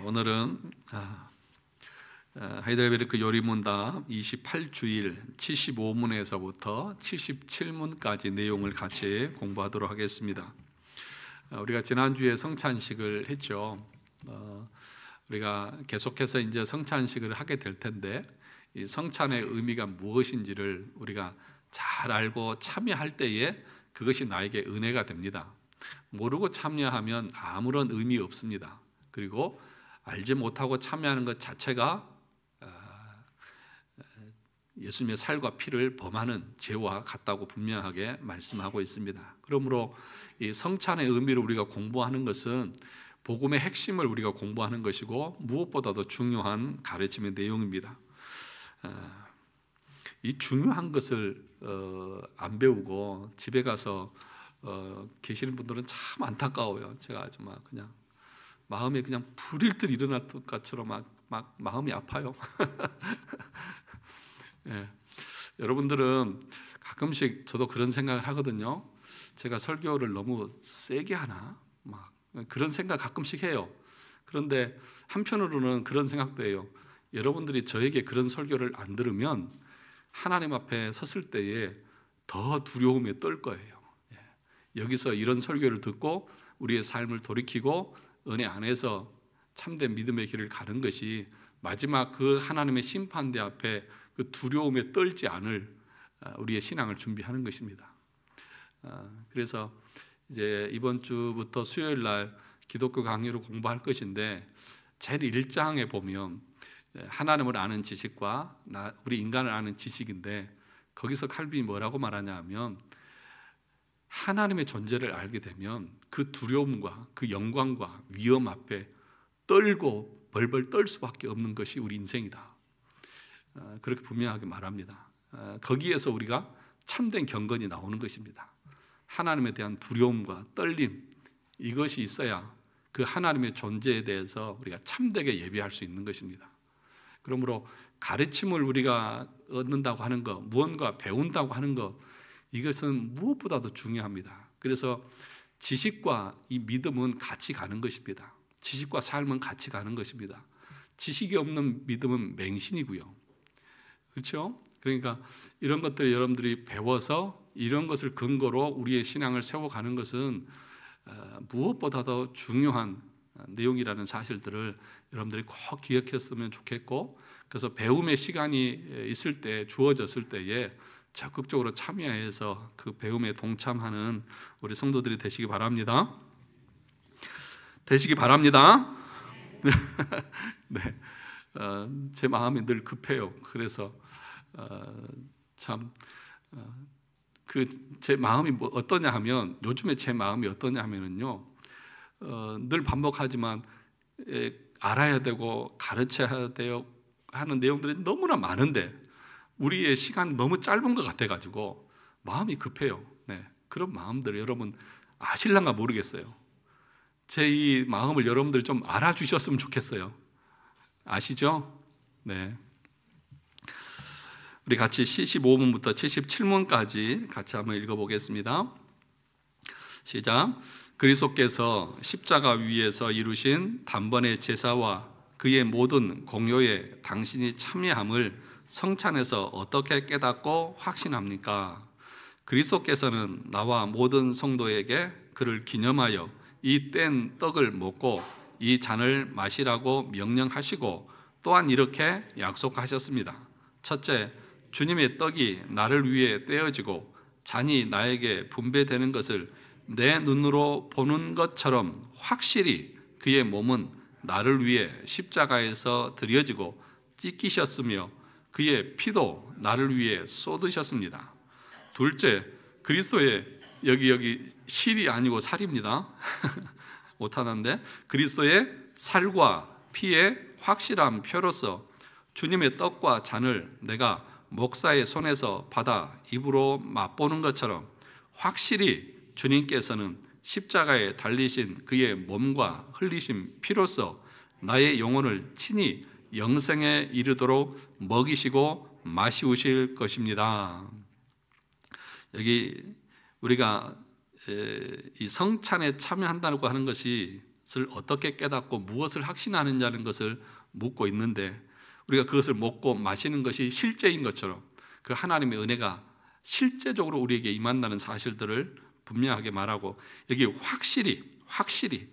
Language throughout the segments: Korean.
오늘은 하이델베르크 요리문답 28주일 75문에서부터 77문까지 내용을 같이 공부하도록 하겠습니다. 우리가 지난주에 성찬식을 했죠. 우리가 계속해서 이제 성찬식을 하게 될 텐데, 이 성찬의 의미가 무엇인지를 우리가 잘 알고 참여할 때에 그것이 나에게 은혜가 됩니다. 모르고 참여하면 아무런 의미 없습니다. 그리고 알지 못하고 참여하는 것 자체가 예수님의 살과 피를 범하는 죄와 같다고 분명하게 말씀하고 있습니다. 그러므로 이 성찬의 의미를 우리가 공부하는 것은 복음의 핵심을 우리가 공부하는 것이고 무엇보다도 중요한 가르침의 내용입니다. 이 중요한 것을 안 배우고 집에 가서 계시는 분들은 참 안타까워요. 제가 아주 막 그냥 마음에 그냥 불일 듯 일어날 것처럼 막 마음이 아파요. 예. 여러분들은 가끔씩 저도 그런 생각을 하거든요. 제가 설교를 너무 세게 하나? 막 그런 생각 가끔씩 해요. 그런데 한편으로는 그런 생각도 해요. 여러분들이 저에게 그런 설교를 안 들으면 하나님 앞에 섰을 때에 더 두려움에 떨 거예요. 여기서 이런 설교를 듣고 우리의 삶을 돌이키고 은혜 안에서 참된 믿음의 길을 가는 것이 마지막 그 하나님의 심판대 앞에 그 두려움에 떨지 않을 우리의 신앙을 준비하는 것입니다. 그래서 이제 이번 주부터 수요일 날 기독교 강의로 공부할 것인데, 제일 1장에 보면 하나님을 아는 지식과 우리 인간을 아는 지식인데, 거기서 칼빈이 뭐라고 말하냐 하면, 하나님의 존재를 알게 되면 그 두려움과 그 영광과 위험 앞에 떨고 벌벌 떨 수밖에 없는 것이 우리 인생이다. 그렇게 분명하게 말합니다. 거기에서 우리가 참된 경건이 나오는 것입니다. 하나님에 대한 두려움과 떨림, 이것이 있어야 그 하나님의 존재에 대해서 우리가 참되게 예비할 수 있는 것입니다. 그러므로 가르침을 우리가 얻는다고 하는 것, 무언가 배운다고 하는 것, 이것은 무엇보다도 중요합니다. 그래서 지식과 이 믿음은 같이 가는 것입니다. 지식과 삶은 같이 가는 것입니다. 지식이 없는 믿음은 맹신이고요. 그렇죠? 그러니까 이런 것들을 여러분들이 배워서 이런 것을 근거로 우리의 신앙을 세워가는 것은 무엇보다도 중요한 내용이라는 사실들을 여러분들이 꼭 기억했으면 좋겠고, 그래서 배움의 시간이 있을 때, 주어졌을 때에 적극적으로 참여해서 그 배움에 동참하는 우리 성도들이 되시기 바랍니다. 되시기 바랍니다. 네, 제 마음이 늘 급해요. 그래서 제 마음이 어떠냐 하면, 요즘에 제 마음이 어떠냐 하면은요, 늘 반복하지만 알아야 되고 가르쳐야 돼요 하는 내용들이 너무나 많은데 우리의 시간 너무 짧은 것 같아가지고 마음이 급해요. 네, 그런 마음들을 여러분 아실란가 모르겠어요. 제 이 마음을 여러분들이 좀 알아주셨으면 좋겠어요. 아시죠? 네. 우리 같이 75문부터 77문까지 같이 한번 읽어보겠습니다. 시작. 그리스도께서 십자가 위에서 이루신 단번의 제사와 그의 모든 공효에 당신이 참여함을 성찬에서 어떻게 깨닫고 확신합니까? 그리스도께서는 나와 모든 성도에게 그를 기념하여 이 뗀 떡을 먹고 이 잔을 마시라고 명령하시고 또한 이렇게 약속하셨습니다. 첫째, 주님의 떡이 나를 위해 떼어지고 잔이 나에게 분배되는 것을 내 눈으로 보는 것처럼 확실히 그의 몸은 나를 위해 십자가에서 드려지고 찢기셨으며 그의 피도 나를 위해 쏟으셨습니다. 둘째, 그리스도의 여기 실이 아니고 살입니다. 오타난데, 그리스도의 살과 피의 확실한 표로서 주님의 떡과 잔을 내가 목사의 손에서 받아 입으로 맛보는 것처럼 확실히 주님께서는 십자가에 달리신 그의 몸과 흘리신 피로서 나의 영혼을 친히 영생에 이르도록 먹이시고 마시우실 것입니다. 여기 우리가 이 성찬에 참여한다고 하는 것이 것을 어떻게 깨닫고 무엇을 확신하느냐는 것을 묻고 있는데, 우리가 그것을 먹고 마시는 것이 실제인 것처럼 그 하나님의 은혜가 실제적으로 우리에게 임한다는 사실들을 분명하게 말하고, 여기 확실히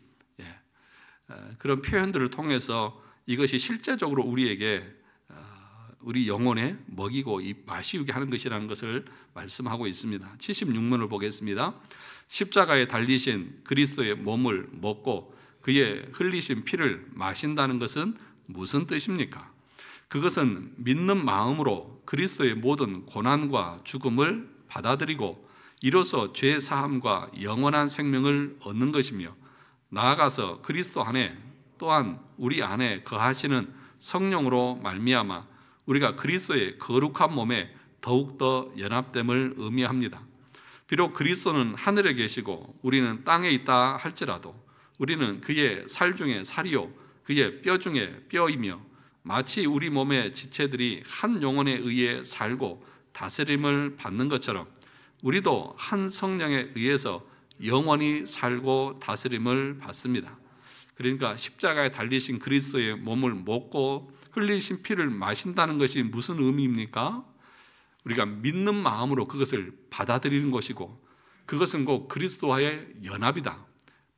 그런 표현들을 통해서 이것이 실제적으로 우리에게 우리 영혼에 먹이고 마시우게 하는 것이라는 것을 말씀하고 있습니다. 76문을 보겠습니다. 십자가에 달리신 그리스도의 몸을 먹고 그의 흘리신 피를 마신다는 것은 무슨 뜻입니까? 그것은 믿는 마음으로 그리스도의 모든 고난과 죽음을 받아들이고 이로써 죄 사함과 영원한 생명을 얻는 것이며, 나아가서 그리스도 안에 또한 우리 안에 거하시는 성령으로 말미암아 우리가 그리스도의 거룩한 몸에 더욱더 연합됨을 의미합니다. 비록 그리스도는 하늘에 계시고 우리는 땅에 있다 할지라도 우리는 그의 살 중에 살이요 그의 뼈 중에 뼈이며, 마치 우리 몸의 지체들이 한 영혼에 의해 살고 다스림을 받는 것처럼 우리도 한 성령에 의해서 영원히 살고 다스림을 받습니다. 그러니까 십자가에 달리신 그리스도의 몸을 먹고 흘리신 피를 마신다는 것이 무슨 의미입니까? 우리가 믿는 마음으로 그것을 받아들이는 것이고, 그것은 곧 그리스도와의 연합이다.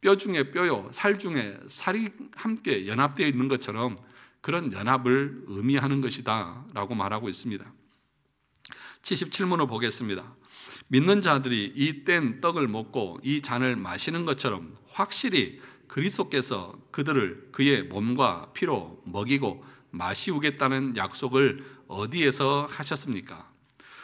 뼈 중에 뼈요 살 중에 살이 함께 연합되어 있는 것처럼 그런 연합을 의미하는 것이다 라고 말하고 있습니다. 77문을 보겠습니다. 믿는 자들이 이 뗀 떡을 먹고 이 잔을 마시는 것처럼 확실히 그리스도께서 그들을 그의 몸과 피로 먹이고 마시우겠다는 약속을 어디에서 하셨습니까?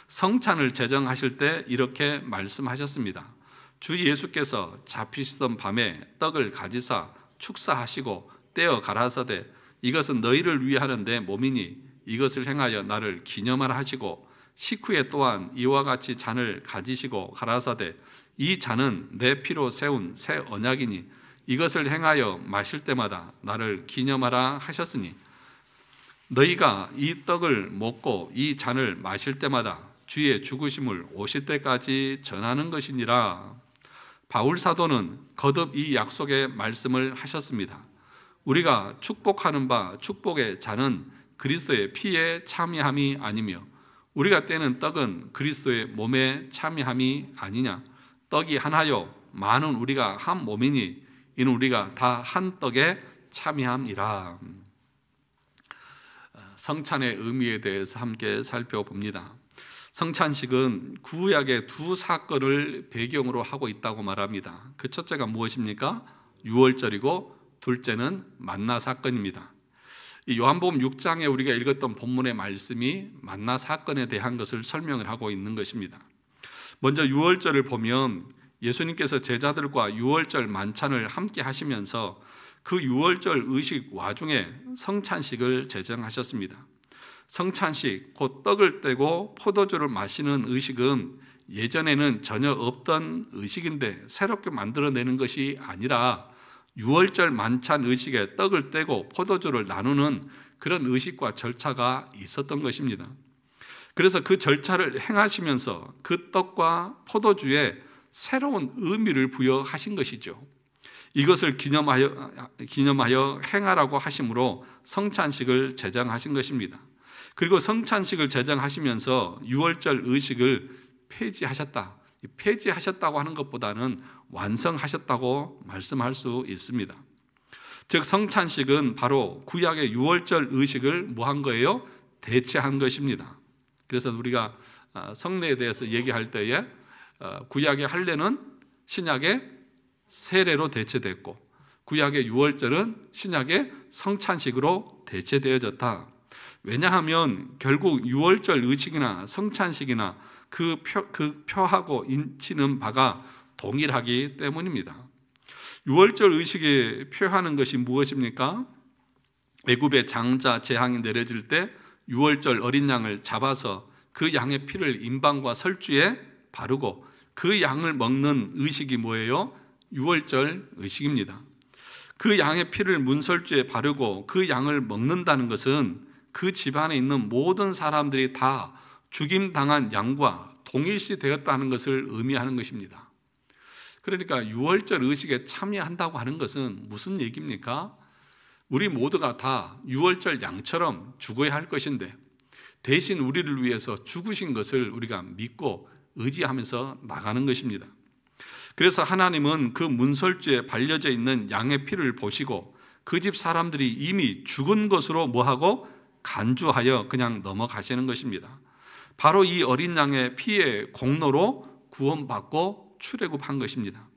성찬을 제정하실 때 이렇게 말씀하셨습니다. 주 예수께서 잡히시던 밤에 떡을 가지사 축사하시고 떼어 가라사대 이것은 너희를 위해 하는 내 몸이니 이것을 행하여 나를 기념하라 하시고, 식후에 또한 이와 같이 잔을 가지시고 가라사대 이 잔은 내 피로 세운 새 언약이니 이것을 행하여 마실 때마다 나를 기념하라 하셨으니, 너희가 이 떡을 먹고 이 잔을 마실 때마다 주의 죽으심을 오실 때까지 전하는 것이니라. 바울 사도는 거듭 이 약속의 말씀을 하셨습니다. 우리가 축복하는 바 축복의 잔은 그리스도의 피에 참여함이 아니며 우리가 떼는 떡은 그리스도의 몸에 참여함이 아니냐. 떡이 하나요 많은 우리가 한 몸이니 이는 우리가 다 한 떡에 참여함이라. 성찬의 의미에 대해서 함께 살펴봅니다. 성찬식은 구약의 두 사건을 배경으로 하고 있다고 말합니다. 그 첫째가 무엇입니까? 유월절이고 둘째는 만나 사건입니다. 이 요한복음 6장에 우리가 읽었던 본문의 말씀이 만나 사건에 대한 것을 설명을 하고 있는 것입니다. 먼저 유월절을 보면 예수님께서 제자들과 유월절 만찬을 함께 하시면서 그 유월절 의식 와중에 성찬식을 제정하셨습니다. 성찬식, 곧 떡을 떼고 포도주를 마시는 의식은 예전에는 전혀 없던 의식인데 새롭게 만들어내는 것이 아니라 유월절 만찬 의식에 떡을 떼고 포도주를 나누는 그런 의식과 절차가 있었던 것입니다. 그래서 그 절차를 행하시면서 그 떡과 포도주에 새로운 의미를 부여하신 것이죠. 이것을 기념하여 행하라고 하심으로 성찬식을 제정하신 것입니다. 그리고 성찬식을 제정하시면서 유월절 의식을 폐지하셨다. 폐지하셨다고 하는 것보다는 완성하셨다고 말씀할 수 있습니다. 즉 성찬식은 바로 구약의 유월절 의식을 뭐 한 거예요? 대체한 것입니다. 그래서 우리가 성례에 대해서 얘기할 때에 구약의 할례는 신약의 세례로 대체됐고 구약의 유월절은 신약의 성찬식으로 대체되어졌다. 왜냐하면 결국 유월절 의식이나 성찬식이나 그 표하고 인치는 바가 동일하기 때문입니다. 유월절 의식에 표하는 것이 무엇입니까? 애굽의 장자 재앙이 내려질 때 유월절 어린 양을 잡아서 그 양의 피를 임방과 설주에 바르고 그 양을 먹는 의식이 뭐예요? 유월절 의식입니다. 그 양의 피를 문설주에 바르고 그 양을 먹는다는 것은 그 집안에 있는 모든 사람들이 다 죽임당한 양과 동일시 되었다는 것을 의미하는 것입니다. 그러니까 유월절 의식에 참여한다고 하는 것은 무슨 얘기입니까? 우리 모두가 다 유월절 양처럼 죽어야 할 것인데 대신 우리를 위해서 죽으신 것을 우리가 믿고 의지하면서 나가는 것입니다. 그래서 하나님은 그 문설주에 발려져 있는 양의 피를 보시고 그 집 사람들이 이미 죽은 것으로 뭐하고 간주하여 그냥 넘어가시는 것입니다. 바로 이 어린 양의 피의 공로로 구원받고 출애굽한 것입니다.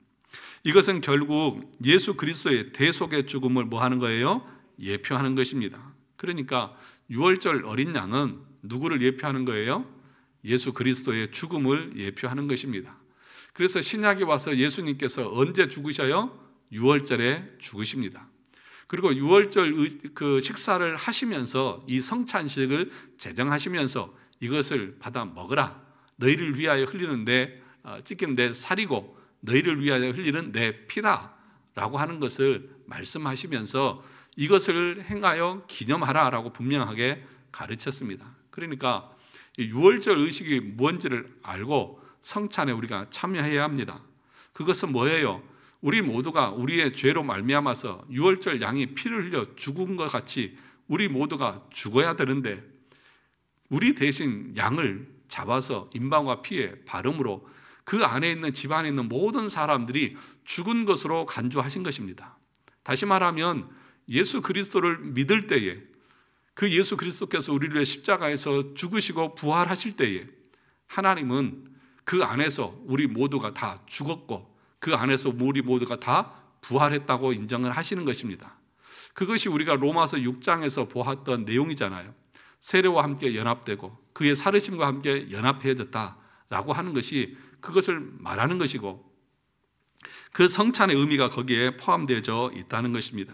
이것은 결국 예수 그리스도의 대속의 죽음을 뭐 하는 거예요? 예표하는 것입니다. 그러니까 유월절 어린 양은 누구를 예표하는 거예요? 예수 그리스도의 죽음을 예표하는 것입니다. 그래서 신약에 와서 예수님께서 언제 죽으셔요? 유월절에 죽으십니다. 그리고 유월절 그 식사를 하시면서 이 성찬식을 제정하시면서 이것을 받아 먹으라. 너희를 위하여 흘리는 찢기는 내 살이고 너희를 위하여 흘리는 내 피다 라고 하는 것을 말씀하시면서 이것을 행하여 기념하라 라고 분명하게 가르쳤습니다. 그러니까 유월절 의식이 뭔지를 알고 성찬에 우리가 참여해야 합니다. 그것은 뭐예요? 우리 모두가 우리의 죄로 말미암아서 유월절 양이 피를 흘려 죽은 것 같이 우리 모두가 죽어야 되는데 우리 대신 양을 잡아서 인방과 피에 바름으로 그 안에 있는 집안에 있는 모든 사람들이 죽은 것으로 간주하신 것입니다. 다시 말하면 예수 그리스도를 믿을 때에 그 예수 그리스도께서 우리를 위해 십자가에서 죽으시고 부활하실 때에 하나님은 그 안에서 우리 모두가 다 죽었고 그 안에서 우리 모두가 다 부활했다고 인정을 하시는 것입니다. 그것이 우리가 로마서 6장에서 보았던 내용이잖아요. 세례와 함께 연합되고 그의 살으심과 함께 연합해졌다라고 하는 것이 그것을 말하는 것이고 그 성찬의 의미가 거기에 포함되어 있다는 것입니다.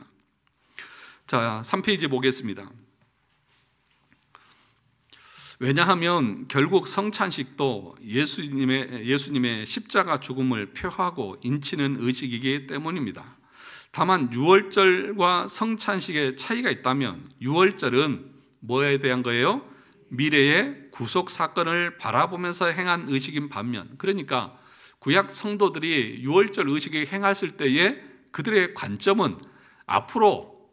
자, 3페이지 보겠습니다. 왜냐하면 결국 성찬식도 예수님의 십자가 죽음을 표하고 인치는 의식이기 때문입니다. 다만 유월절과 성찬식의 차이가 있다면 유월절은 뭐에 대한 거예요? 미래의 구속 사건을 바라보면서 행한 의식인 반면, 그러니까 구약 성도들이 유월절 의식을 행했을 때에 그들의 관점은 앞으로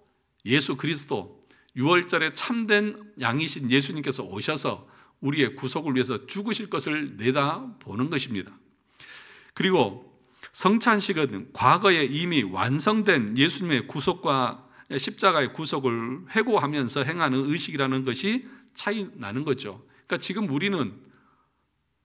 예수 그리스도 유월절에 참된 양이신 예수님께서 오셔서 우리의 구속을 위해서 죽으실 것을 내다보는 것입니다. 그리고 성찬식은 과거에 이미 완성된 예수님의 구속과 십자가의 구속을 회고하면서 행하는 의식이라는 것이 차이 나는 거죠. 그러니까 지금 우리는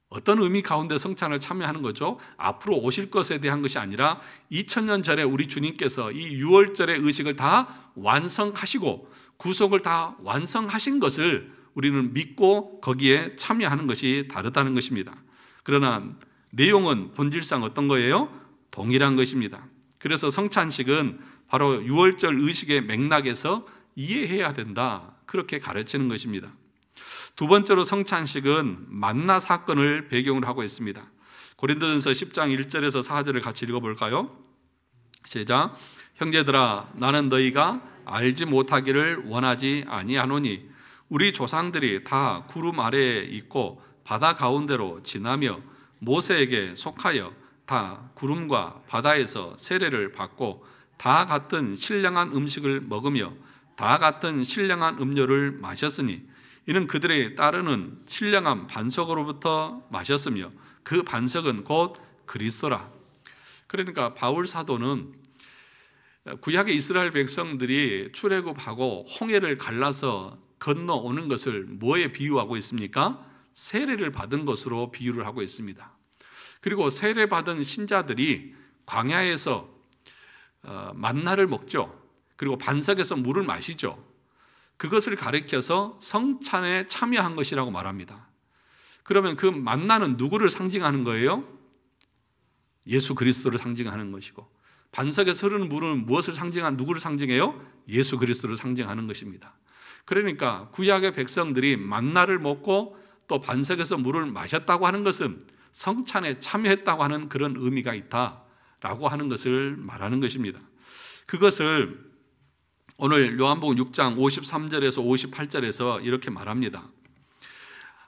어떤 의미 가운데 성찬을 참여하는 거죠? 앞으로 오실 것에 대한 것이 아니라 2000년 전에 우리 주님께서 이 유월절의 의식을 다 완성하시고 구속을 다 완성하신 것을 우리는 믿고 거기에 참여하는 것이 다르다는 것입니다. 그러나 내용은 본질상 어떤 거예요? 동일한 것입니다. 그래서 성찬식은 바로 유월절 의식의 맥락에서 이해해야 된다, 그렇게 가르치는 것입니다. 두 번째로 성찬식은 만나 사건을 배경으로 하고 있습니다. 고린도전서 10장 1절에서 4절을 같이 읽어볼까요? 시작. 형제들아, 나는 너희가 알지 못하기를 원하지 아니하노니 우리 조상들이 다 구름 아래에 있고 바다 가운데로 지나며 모세에게 속하여 다 구름과 바다에서 세례를 받고 다 같은 신령한 음식을 먹으며 다 같은 신령한 음료를 마셨으니 이는 그들의 따르는 신령한 반석으로부터 마셨으며 그 반석은 곧 그리스도라. 그러니까 바울 사도는 구약의 이스라엘 백성들이 출애굽하고 홍해를 갈라서 건너오는 것을 뭐에 비유하고 있습니까? 세례를 받은 것으로 비유를 하고 있습니다. 그리고 세례받은 신자들이 광야에서 만나를 먹죠. 그리고 반석에서 물을 마시죠. 그것을 가리켜서 성찬에 참여한 것이라고 말합니다. 그러면 그 만나는 누구를 상징하는 거예요? 예수 그리스도를 상징하는 것이고, 반석에서 흐르는 물은 무엇을 누구를 상징해요? 예수 그리스도를 상징하는 것입니다. 그러니까 구약의 백성들이 만나를 먹고 또 반석에서 물을 마셨다고 하는 것은 성찬에 참여했다고 하는 그런 의미가 있다라고 하는 것을 말하는 것입니다. 그것을 오늘 요한복음 6장 53절에서 58절에서 이렇게 말합니다.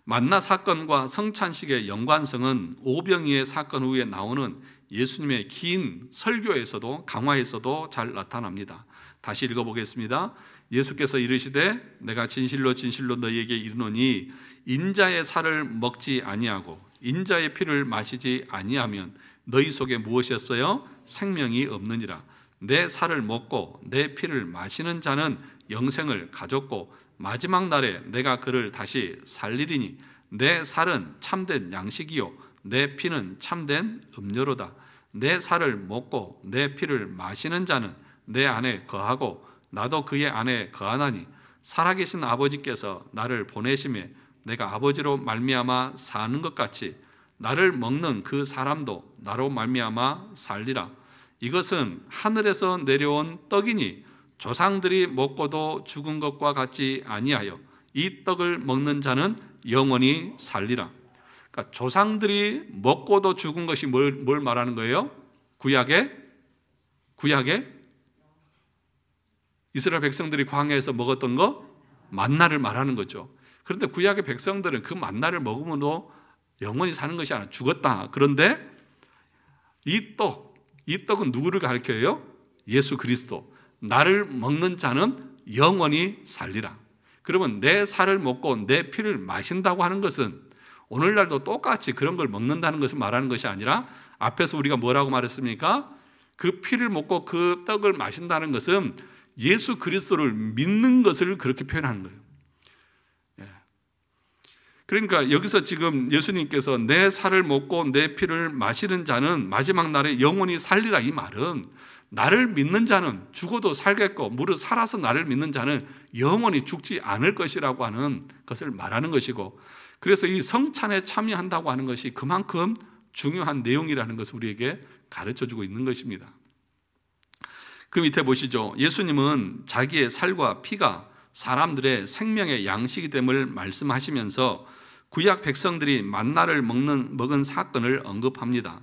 만나 사건과 성찬식의 연관성은 오병이의 사건 후에 나오는 예수님의 긴 설교에서도 강화에서도 잘 나타납니다. 다시 읽어보겠습니다. 예수께서 이르시되 내가 진실로 진실로 너희에게 이르노니 인자의 살을 먹지 아니하고 인자의 피를 마시지 아니하면 너희 속에 무엇이 없어요? 생명이 없느니라. 내 살을 먹고 내 피를 마시는 자는 영생을 가졌고 마지막 날에 내가 그를 다시 살리리니 내 살은 참된 양식이요 내 피는 참된 음료로다. 내 살을 먹고 내 피를 마시는 자는 내 안에 거하고 나도 그의 안에 거하나니 살아계신 아버지께서 나를 보내심에 내가 아버지로 말미암아 사는 것 같이 나를 먹는 그 사람도 나로 말미암아 살리라. 이것은 하늘에서 내려온 떡이니 조상들이 먹고도 죽은 것과 같지 아니하여 이 떡을 먹는 자는 영원히 살리라. 그러니까 조상들이 먹고도 죽은 것이 뭘 말하는 거예요? 구약에 이스라엘 백성들이 광야에서 먹었던 거 만나를 말하는 거죠. 그런데 구약의 백성들은 그 만나를 먹으면도 영원히 사는 것이 아니라 죽었다. 그런데 이 떡은 누구를 가리켜요? 예수 그리스도. 나를 먹는 자는 영원히 살리라. 그러면 내 살을 먹고 내 피를 마신다고 하는 것은 오늘날도 똑같이 그런 걸 먹는다는 것을 말하는 것이 아니라 앞에서 우리가 뭐라고 말했습니까? 그 피를 먹고 그 떡을 마신다는 것은 예수 그리스도를 믿는 것을 그렇게 표현하는 거예요. 그러니까 여기서 지금 예수님께서 내 살을 먹고 내 피를 마시는 자는 마지막 날에 영원히 살리라, 이 말은 나를 믿는 자는 죽어도 살겠고 무릇 살아서 나를 믿는 자는 영원히 죽지 않을 것이라고 하는 것을 말하는 것이고, 그래서 이 성찬에 참여한다고 하는 것이 그만큼 중요한 내용이라는 것을 우리에게 가르쳐주고 있는 것입니다. 그 밑에 보시죠. 예수님은 자기의 살과 피가 사람들의 생명의 양식이 됨을 말씀하시면서 구약 백성들이 만나를 먹은 사건을 언급합니다.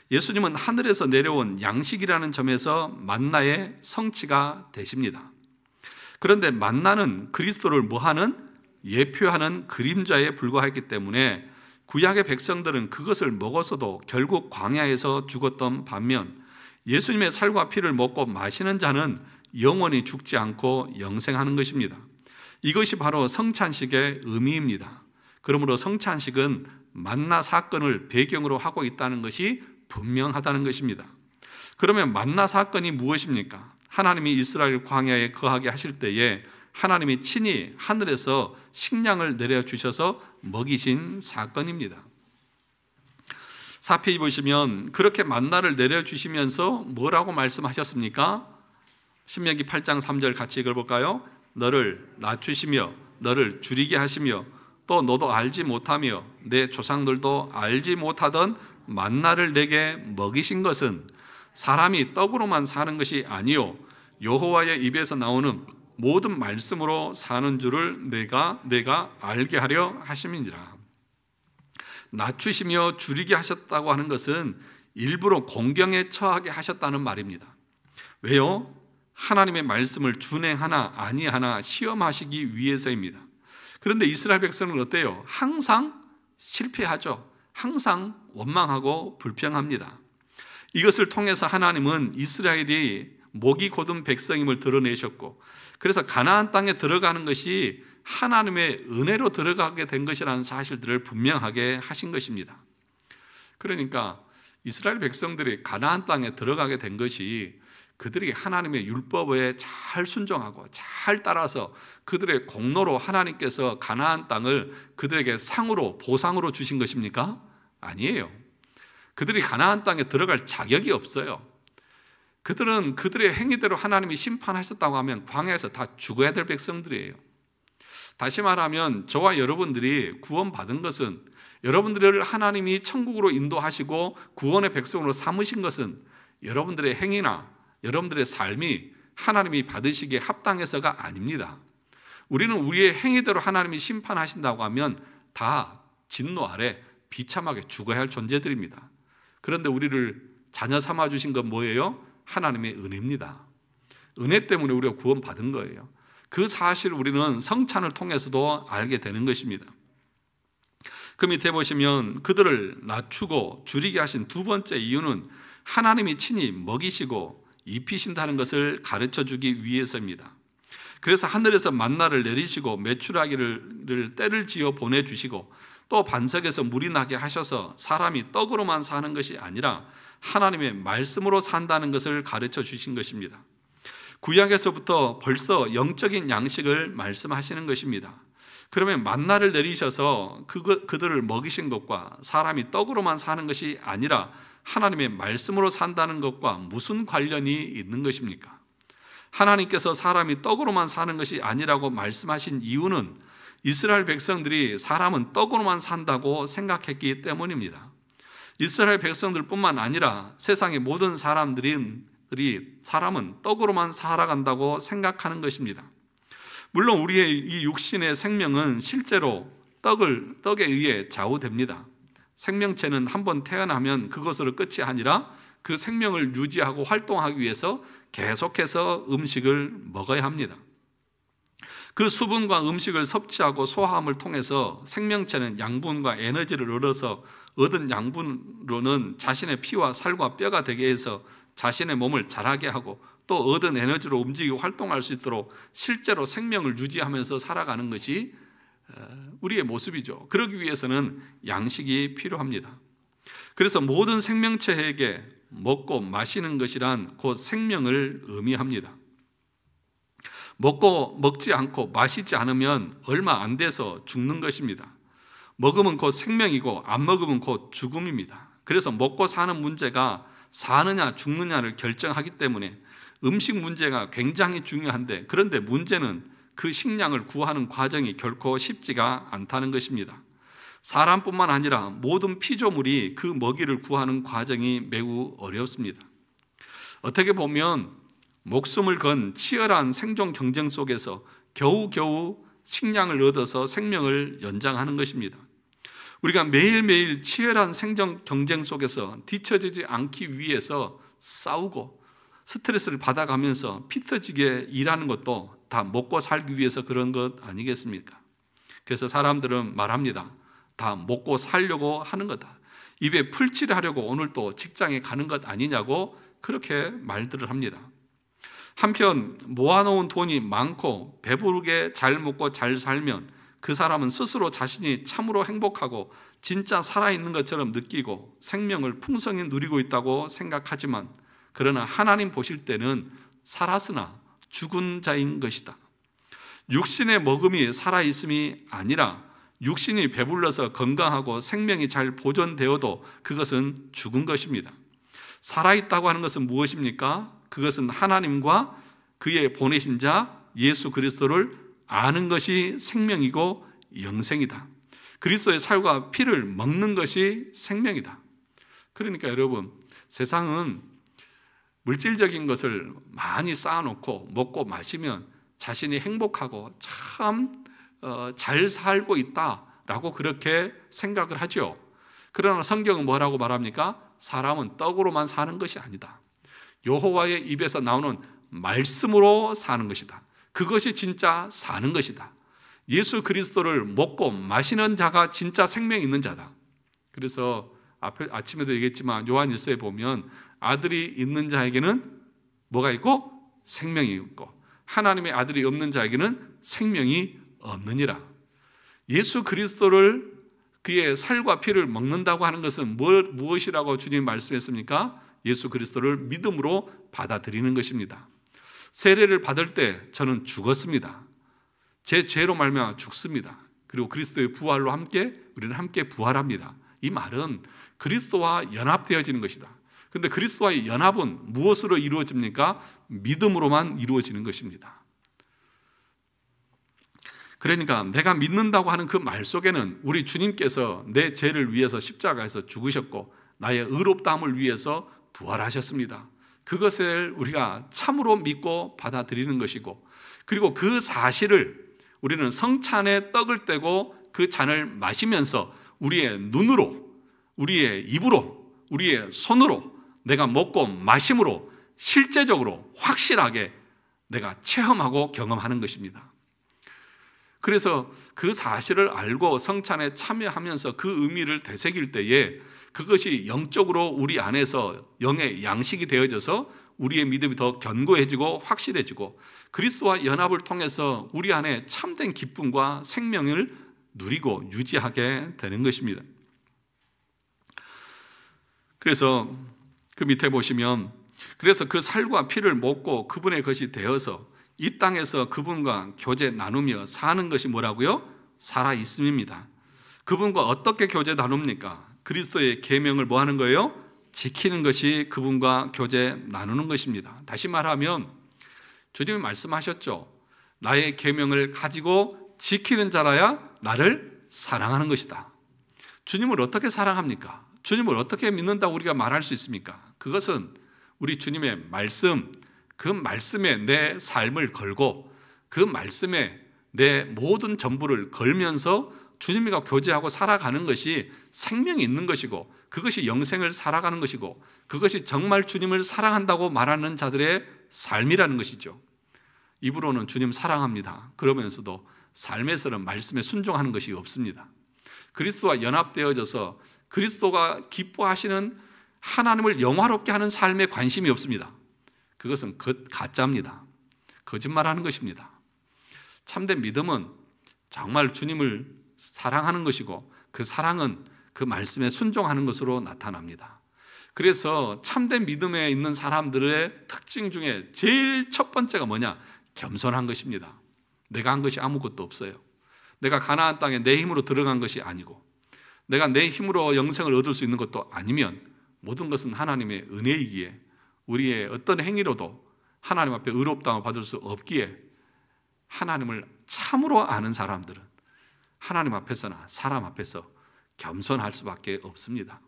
예수님은 하늘에서 내려온 양식이라는 점에서 만나의 성취가 되십니다. 그런데 만나는 그리스도를 뭐하는? 예표하는 그림자에 불과했기 때문에 구약의 백성들은 그것을 먹었어도 결국 광야에서 죽었던 반면 예수님의 살과 피를 먹고 마시는 자는 영원히 죽지 않고 영생하는 것입니다. 이것이 바로 성찬식의 의미입니다. 그러므로 성찬식은 만나 사건을 배경으로 하고 있다는 것이 분명하다는 것입니다. 그러면 만나 사건이 무엇입니까? 하나님이 이스라엘 광야에 거하게 하실 때에 하나님이 친히 하늘에서 식량을 내려주셔서 먹이신 사건입니다. 4페이지 보시면 그렇게 만나를 내려주시면서 뭐라고 말씀하셨습니까? 신명기 8장 3절 같이 읽어볼까요? 너를 낮추시며 너를 줄이게 하시며 또 너도 알지 못하며 내 조상들도 알지 못하던 만나를 내게 먹이신 것은 사람이 떡으로만 사는 것이 아니요 여호와의 입에서 나오는 모든 말씀으로 사는 줄을 내가 알게 하려 하심이니라. 낮추시며 줄이게 하셨다고 하는 것은 일부러 공경에 처하게 하셨다는 말입니다. 왜요? 하나님의 말씀을 준행하나 아니하나 시험하시기 위해서입니다. 그런데 이스라엘 백성은 어때요? 항상 실패하죠. 항상 원망하고 불평합니다. 이것을 통해서 하나님은 이스라엘이 목이 곧은 백성임을 드러내셨고, 그래서 가나안 땅에 들어가는 것이 하나님의 은혜로 들어가게 된 것이라는 사실들을 분명하게 하신 것입니다. 그러니까 이스라엘 백성들이 가나안 땅에 들어가게 된 것이 그들이 하나님의 율법에 잘 순종하고 잘 따라서 그들의 공로로 하나님께서 가나안 땅을 그들에게 상으로 보상으로 주신 것입니까? 아니에요. 그들이 가나안 땅에 들어갈 자격이 없어요. 그들은 그들의 행위대로 하나님이 심판하셨다고 하면 광야에서 다 죽어야 될 백성들이에요. 다시 말하면 저와 여러분들이 구원받은 것은, 여러분들을 하나님이 천국으로 인도하시고 구원의 백성으로 삼으신 것은 여러분들의 행위나 여러분들의 삶이 하나님이 받으시기에 합당해서가 아닙니다. 우리는 우리의 행위대로 하나님이 심판하신다고 하면 다 진노 아래 비참하게 죽어야 할 존재들입니다. 그런데 우리를 자녀 삼아주신 건 뭐예요? 하나님의 은혜입니다. 은혜 때문에 우리가 구원받은 거예요. 그 사실을 우리는 성찬을 통해서도 알게 되는 것입니다. 그 밑에 보시면 그들을 낮추고 줄이게 하신 두 번째 이유는 하나님이 친히 먹이시고 입히신다는 것을 가르쳐 주기 위해서입니다. 그래서 하늘에서 만나를 내리시고 메추라기를 때를 지어 보내주시고 또 반석에서 물이 나게 하셔서 사람이 떡으로만 사는 것이 아니라 하나님의 말씀으로 산다는 것을 가르쳐 주신 것입니다. 구약에서부터 벌써 영적인 양식을 말씀하시는 것입니다. 그러면 만나를 내리셔서 그들을 먹이신 것과 사람이 떡으로만 사는 것이 아니라 하나님의 말씀으로 산다는 것과 무슨 관련이 있는 것입니까? 하나님께서 사람이 떡으로만 사는 것이 아니라고 말씀하신 이유는 이스라엘 백성들이 사람은 떡으로만 산다고 생각했기 때문입니다. 이스라엘 백성들뿐만 아니라 세상의 모든 사람은 떡으로만 살아간다고 생각하는 것입니다. 물론 우리의 이 육신의 생명은 실제로 떡에 의해 좌우됩니다. 생명체는 한번 태어나면 그것으로 끝이 아니라 그 생명을 유지하고 활동하기 위해서 계속해서 음식을 먹어야 합니다. 그 수분과 음식을 섭취하고 소화함을 통해서 생명체는 양분과 에너지를 얻어서 얻은 양분으로는 자신의 피와 살과 뼈가 되게 해서 자신의 몸을 자라게 하고 또 얻은 에너지로 움직이고 활동할 수 있도록 실제로 생명을 유지하면서 살아가는 것이 우리의 모습이죠. 그러기 위해서는 양식이 필요합니다. 그래서 모든 생명체에게 먹고 마시는 것이란 곧 생명을 의미합니다. 먹지 않고 마시지 않으면 얼마 안 돼서 죽는 것입니다. 먹으면 곧 생명이고 안 먹으면 곧 죽음입니다. 그래서 먹고 사는 문제가 사느냐 죽느냐를 결정하기 때문에 음식 문제가 굉장히 중요한데, 그런데 문제는 그 식량을 구하는 과정이 결코 쉽지가 않다는 것입니다. 사람뿐만 아니라 모든 피조물이 그 먹이를 구하는 과정이 매우 어렵습니다. 어떻게 보면 목숨을 건 치열한 생존 경쟁 속에서 겨우겨우 식량을 얻어서 생명을 연장하는 것입니다. 우리가 매일매일 치열한 생존 경쟁 속에서 뒤처지지 않기 위해서 싸우고 스트레스를 받아가면서 피 터지게 일하는 것도 다 먹고 살기 위해서 그런 것 아니겠습니까? 그래서 사람들은 말합니다. 다 먹고 살려고 하는 거다. 입에 풀칠을 하려고 오늘 또 직장에 가는 것 아니냐고 그렇게 말들을 합니다. 한편 모아놓은 돈이 많고 배부르게 잘 먹고 잘 살면 그 사람은 스스로 자신이 참으로 행복하고 진짜 살아있는 것처럼 느끼고 생명을 풍성히 누리고 있다고 생각하지만, 그러나 하나님 보실 때는 살았으나 죽은 자인 것이다. 육신의 먹음이 살아있음이 아니라 육신이 배불러서 건강하고 생명이 잘 보존되어도 그것은 죽은 것입니다. 살아있다고 하는 것은 무엇입니까? 그것은 하나님과 그의 보내신 자 예수 그리스도를 아는 것이 생명이고 영생이다. 그리스도의 살과 피를 먹는 것이 생명이다. 그러니까 여러분, 세상은 물질적인 것을 많이 쌓아놓고 먹고 마시면 자신이 행복하고 참 잘 살고 있다라고 그렇게 생각을 하죠. 그러나 성경은 뭐라고 말합니까? 사람은 떡으로만 사는 것이 아니다. 여호와의 입에서 나오는 말씀으로 사는 것이다. 그것이 진짜 사는 것이다. 예수 그리스도를 먹고 마시는 자가 진짜 생명이 있는 자다. 그래서 아침에도 얘기했지만 요한일서에 보면 아들이 있는 자에게는 뭐가 있고? 생명이 있고, 하나님의 아들이 없는 자에게는 생명이 없느니라. 예수 그리스도를 그의 살과 피를 먹는다고 하는 것은 무엇이라고 주님 말씀했습니까? 예수 그리스도를 믿음으로 받아들이는 것입니다. 세례를 받을 때 저는 죽었습니다. 제 죄로 말미암아 죽습니다. 그리고 그리스도의 부활로 함께 우리는 함께 부활합니다. 이 말은 그리스도와 연합되어지는 것이다. 그런데 그리스도와의 연합은 무엇으로 이루어집니까? 믿음으로만 이루어지는 것입니다. 그러니까 내가 믿는다고 하는 그 말 속에는 우리 주님께서 내 죄를 위해서 십자가에서 죽으셨고 나의 의롭다함을 위해서 부활하셨습니다. 그것을 우리가 참으로 믿고 받아들이는 것이고, 그리고 그 사실을 우리는 성찬에 떡을 떼고 그 잔을 마시면서 우리의 눈으로, 우리의 입으로, 우리의 손으로 내가 먹고 마심으로 실제적으로 확실하게 내가 체험하고 경험하는 것입니다. 그래서 그 사실을 알고 성찬에 참여하면서 그 의미를 되새길 때에 그것이 영적으로 우리 안에서 영의 양식이 되어져서 우리의 믿음이 더 견고해지고 확실해지고 그리스도와 연합을 통해서 우리 안에 참된 기쁨과 생명을 누리고 유지하게 되는 것입니다. 그래서 그 밑에 보시면 그래서 그 살과 피를 먹고 그분의 것이 되어서 이 땅에서 그분과 교제 나누며 사는 것이 뭐라고요? 살아있음입니다. 그분과 어떻게 교제 나눕니까? 그리스도의 계명을 뭐 하는 거예요? 지키는 것이 그분과 교제 나누는 것입니다. 다시 말하면 주님이 말씀하셨죠. 나의 계명을 가지고 지키는 자라야 나를 사랑하는 것이다. 주님을 어떻게 사랑합니까? 주님을 어떻게 믿는다고 우리가 말할 수 있습니까? 그것은 우리 주님의 말씀, 그 말씀에 내 삶을 걸고 그 말씀에 내 모든 전부를 걸면서 주님과 교제하고 살아가는 것이 생명이 있는 것이고 그것이 영생을 살아가는 것이고 그것이 정말 주님을 사랑한다고 말하는 자들의 삶이라는 것이죠. 입으로는 주님 사랑합니다. 그러면서도 삶에서는 말씀에 순종하는 것이 없습니다. 그리스도와 연합되어져서 그리스도가 기뻐하시는 하나님을 영화롭게 하는 삶에 관심이 없습니다. 그것은 가짜입니다. 거짓말하는 것입니다. 참된 믿음은 정말 주님을 사랑하는 것이고 그 사랑은 그 말씀에 순종하는 것으로 나타납니다. 그래서 참된 믿음에 있는 사람들의 특징 중에 제일 첫 번째가 뭐냐? 겸손한 것입니다. 내가 한 것이 아무것도 없어요. 내가 가나안 땅에 내 힘으로 들어간 것이 아니고 내가 내 힘으로 영생을 얻을 수 있는 것도 아니면 모든 것은 하나님의 은혜이기에 우리의 어떤 행위로도 하나님 앞에 의롭다움을 받을 수 없기에 하나님을 참으로 아는 사람들은 하나님 앞에서나 사람 앞에서 겸손할 수밖에 없습니다.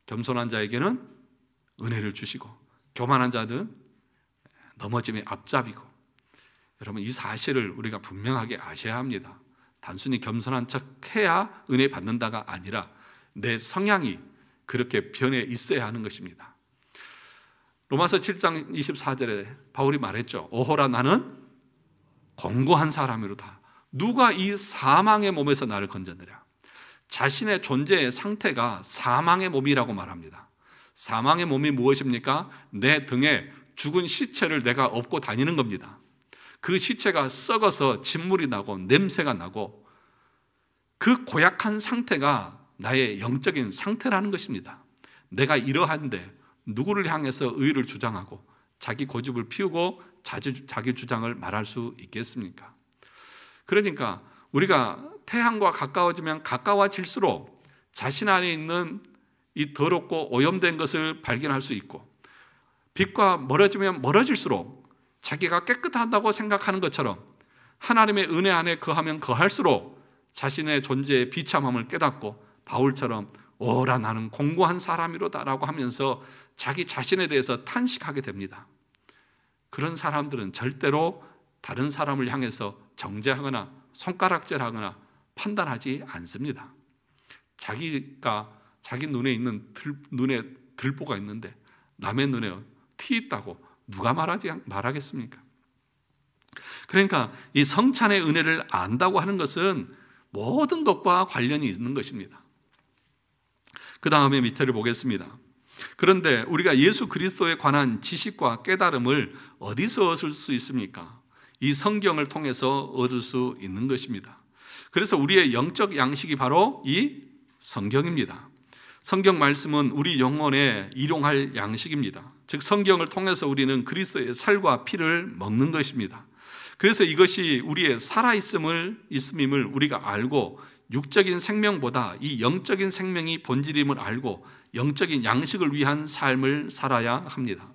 겸손한 자에게는 은혜를 주시고 교만한 자들은 넘어짐의 앞잡이고 여러분 이 사실을 우리가 분명하게 아셔야 합니다. 단순히 겸손한 척 해야 은혜 받는다가 아니라 내 성향이 그렇게 변해 있어야 하는 것입니다. 로마서 7장 24절에 바울이 말했죠. 오호라 나는 공고한 사람이로다. 누가 이 사망의 몸에서 나를 건져내랴. 자신의 존재의 상태가 사망의 몸이라고 말합니다. 사망의 몸이 무엇입니까? 내 등에 죽은 시체를 내가 업고 다니는 겁니다. 그 시체가 썩어서 진물이 나고 냄새가 나고 그 고약한 상태가 나의 영적인 상태라는 것입니다. 내가 이러한데 누구를 향해서 의를 주장하고 자기 고집을 피우고 자기 주장을 말할 수 있겠습니까? 그러니까 우리가 태양과 가까워지면 가까워질수록 자신 안에 있는 이 더럽고 오염된 것을 발견할 수 있고 빛과 멀어지면 멀어질수록 자기가 깨끗하다고 생각하는 것처럼 하나님의 은혜 안에 거하면 거할수록 자신의 존재의 비참함을 깨닫고 바울처럼 오라 나는 공고한 사람이로다라고 하면서 자기 자신에 대해서 탄식하게 됩니다. 그런 사람들은 절대로 다른 사람을 향해서 정죄하거나 손가락질하거나 판단하지 않습니다. 자기가 자기 눈에 있는 눈에 들보가 있는데 남의 눈에 티 있다고 누가 말하겠습니까? 그러니까 이 성찬의 은혜를 안다고 하는 것은 모든 것과 관련이 있는 것입니다. 그 다음에 밑에를 보겠습니다. 그런데 우리가 예수 그리스도에 관한 지식과 깨달음을 어디서 얻을 수 있습니까? 이 성경을 통해서 얻을 수 있는 것입니다. 그래서 우리의 영적 양식이 바로 이 성경입니다. 성경 말씀은 우리 영혼에 일용할 양식입니다. 즉 성경을 통해서 우리는 그리스도의 살과 피를 먹는 것입니다. 그래서 이것이 우리의 살아있음을 우리가 알고 육적인 생명보다 이 영적인 생명이 본질임을 알고 영적인 양식을 위한 삶을 살아야 합니다.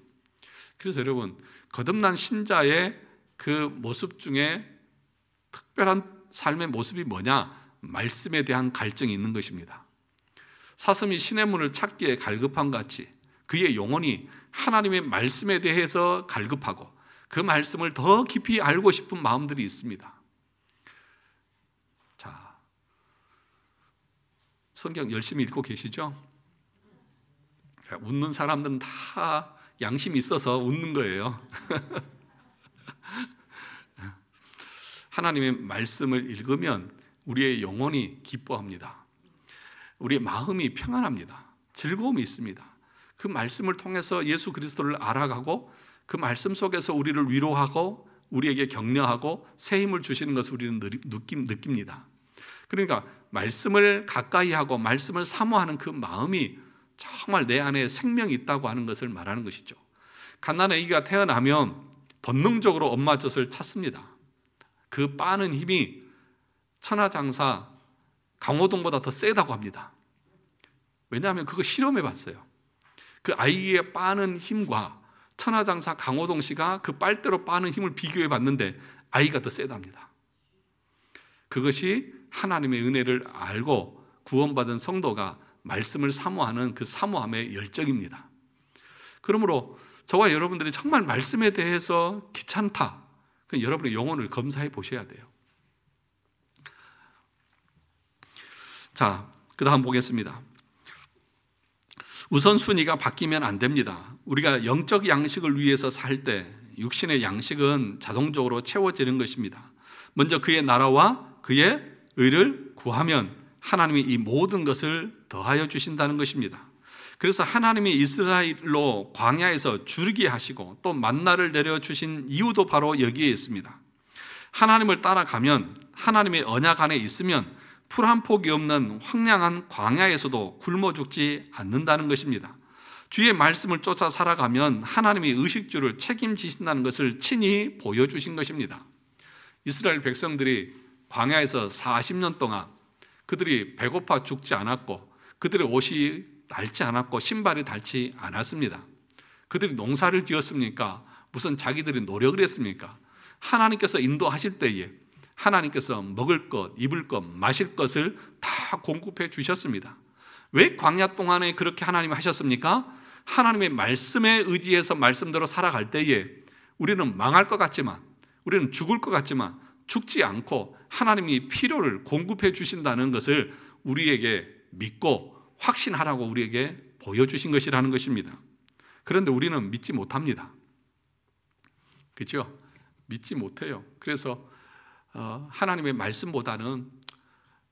그래서 여러분 거듭난 신자의 그 모습 중에 특별한 삶의 모습이 뭐냐? 말씀에 대한 갈증이 있는 것입니다. 사슴이 신의 문을 찾기에 갈급한 같이 그의 영혼이 하나님의 말씀에 대해서 갈급하고 그 말씀을 더 깊이 알고 싶은 마음들이 있습니다. 자, 성경 열심히 읽고 계시죠? 웃는 사람들은 다 양심이 있어서 웃는 거예요. 하나님의 말씀을 읽으면 우리의 영혼이 기뻐합니다. 우리의 마음이 평안합니다. 즐거움이 있습니다. 그 말씀을 통해서 예수 그리스도를 알아가고 그 말씀 속에서 우리를 위로하고 우리에게 격려하고 새 힘을 주시는 것을 우리는 느낍니다. 그러니까 말씀을 가까이 하고 말씀을 사모하는 그 마음이 정말 내 안에 생명이 있다고 하는 것을 말하는 것이죠. 갓난아기가 태어나면 본능적으로 엄마 젖을 찾습니다. 그 빠는 힘이 천하장사 강호동보다 더 세다고 합니다. 왜냐하면 그거 실험해 봤어요. 그 아이의 빠는 힘과 천하장사 강호동 씨가 그 빨대로 빠는 힘을 비교해 봤는데 아이가 더 세답니다. 그것이 하나님의 은혜를 알고 구원받은 성도가 말씀을 사모하는 그 사모함의 열정입니다. 그러므로 저와 여러분들이 정말 말씀에 대해서 귀찮다, 여러분의 영혼을 검사해 보셔야 돼요. 자, 그 다음 보겠습니다. 우선순위가 바뀌면 안 됩니다. 우리가 영적 양식을 위해서 살 때 육신의 양식은 자동적으로 채워지는 것입니다. 먼저 그의 나라와 그의 의를 구하면 하나님이 이 모든 것을 더하여 주신다는 것입니다. 그래서 하나님이 이스라엘로 광야에서 줄이게 하시고 또 만나를 내려주신 이유도 바로 여기에 있습니다. 하나님을 따라가면, 하나님의 언약 안에 있으면 풀 한 폭이 없는 황량한 광야에서도 굶어 죽지 않는다는 것입니다. 주의 말씀을 쫓아 살아가면 하나님이 의식주를 책임지신다는 것을 친히 보여주신 것입니다. 이스라엘 백성들이 광야에서 40년 동안 그들이 배고파 죽지 않았고 그들의 옷이 닳지 않았고 신발이 닳지 않았습니다. 그들이 농사를 지었습니까? 무슨 자기들이 노력을 했습니까? 하나님께서 인도하실 때에 하나님께서 먹을 것, 입을 것, 마실 것을 다 공급해 주셨습니다. 왜 광야 동안에 그렇게 하나님이 하셨습니까? 하나님의 말씀에 의지해서 말씀대로 살아갈 때에 우리는 망할 것 같지만, 우리는 죽을 것 같지만 죽지 않고 하나님이 필요를 공급해 주신다는 것을 우리에게 믿고 확신하라고 우리에게 보여주신 것이라는 것입니다. 그런데 우리는 믿지 못합니다. 그렇죠? 믿지 못해요. 그래서 하나님의 말씀보다는